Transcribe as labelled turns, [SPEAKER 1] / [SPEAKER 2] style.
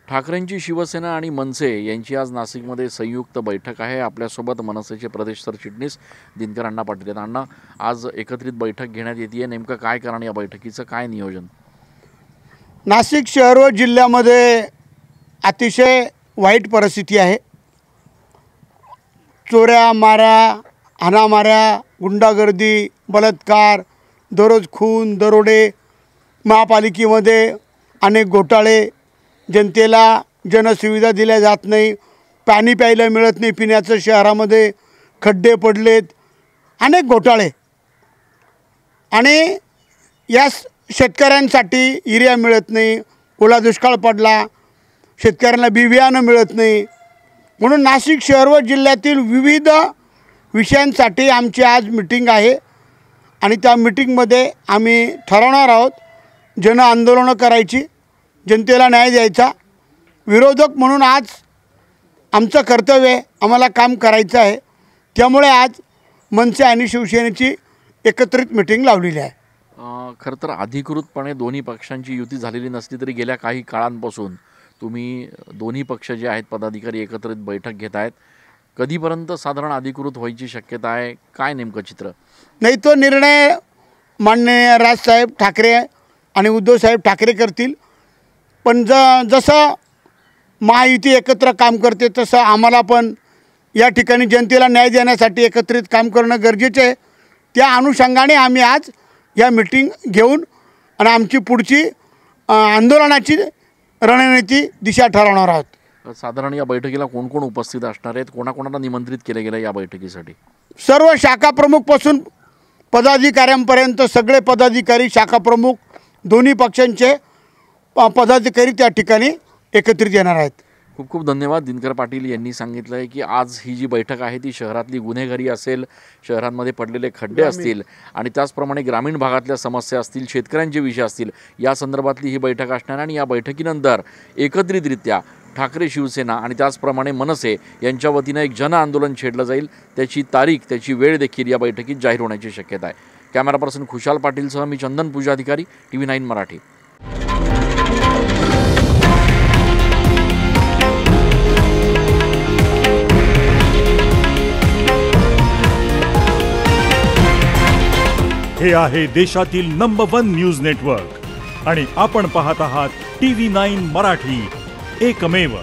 [SPEAKER 1] ठाकरेंची शिवसेना आणि मनसे यांची आज नाशिकमध्ये संयुक्त बैठक आहे। आपल्यासोबत मनसेचे प्रदेश सरचिटणीस दिनकर अण्णा पाटील आहेत। अण्णा, आज एकत्रित बैठक घेण्यात येते, नेमकं काय कारण या बैठकीचं काय नियोजन?
[SPEAKER 2] नाशिक शहर व जिल्ह्यामध्ये अतिशय वाईट परिस्थिती आहे। चोऱ्या माऱ्या, हाणामाऱ्या, गुंडागर्दी, बलात्कार, दररोज खून, दरोडे, महापालिकेमध्ये अनेक घोटाळे, जनतेला जनसुविधा दिल्या जात नाही, पाणी प्यायला मिळत नाही, पिण्याचं शहरामध्ये खड्डे पडलेत, अनेक घोटाळे। आणि या शेतकऱ्यांसाठी युरिया मिळत नाही, ओला दुष्काळ पडला, शेतकऱ्यांना बी बियाणं मिळत नाही। म्हणून नाशिक शहर व जिल्ह्यातील विविध विषयांसाठी आमची आज मीटिंग आहे आणि त्या मीटिंगमध्ये आम्ही ठरवणार आहोत जन आंदोलनं करायची, जनतेला न्याय द्यायचा। विरोधक म्हणून आज आमचं कर्तव्य आहे, आम्हाला काम करायचं आहे। त्यामुळे आज मनसे आणि शिवसेनेची एकत्रित मीटिंग लावलेली आहे।
[SPEAKER 1] खरं तर अधिकृतपणे दोन्ही पक्षांची युती झालेली नसली तरी गेल्या काही काळांपासून तुम्ही दोन्ही पक्ष जे आहेत पदाधिकारी एकत्रित बैठक घेत आहेत। कधीपर्यंत साधारण अधिकृत व्हायची शक्यता आहे? काय नेमकं चित्र?
[SPEAKER 2] नाही, तो निर्णय माननीय राजसाहेब ठाकरे आणि उद्धवसाहेब ठाकरे करतील। पण जसं महायुती एकत्र काम करते तसं आम्हाला पण या ठिकाणी जनतेला न्याय देण्यासाठी एकत्रित काम करणं गरजेचं आहे। त्या अनुषंगाने आम्ही आज या मीटिंग घेऊन आणि आमची पुढची आंदोलनाची रणनीती दिशा ठरवणार आहोत।
[SPEAKER 1] साधारण या बैठकीला कोण कोण उपस्थित असणार आहेत? कोणाकोणाला निमंत्रित केले गेले या बैठकीसाठी?
[SPEAKER 2] सर्व शाखा प्रमुखपासून पदाधिकाऱ्यांपर्यंत सगळे पदाधिकारी, शाखा प्रमुख, दोन्ही पक्षांचे पदाधिकारी त्या ठिकाणी एकत्रित येणार आहेत।
[SPEAKER 1] खूप खूप धन्यवाद। दिनकर पाटील यांनी सांगितलं आहे की आज ही जी बैठक आहे ती शहरातली गुन्हेगारी असेल, शहरांमध्ये पडलेले खड्डे असतील आणि त्याचप्रमाणे ग्रामीण भागातल्या समस्या असतील, शेतकऱ्यांचे विषय असतील, या संदर्भातली ही बैठक असणार। आणि या बैठकीनंतर एकत्रितरित्या ठाकरे शिवसेना आणि त्याचप्रमाणे मनसे यांच्या वतीनं एक जन आंदोलन छेडलं जाईल। त्याची तारीख, त्याची वेळ देखील या बैठकीत जाहीर होण्याची शक्यता आहे। कॅमेरा पर्सन खुशाल पाटीलसह मी चंदन पूजाधिकारी, TV9 मराठी।
[SPEAKER 3] हे आहे देशातील नंबर 1 न्यूज नेटवर्क आणि आपण पाहत आहात TV9 मराठी, एकमेव।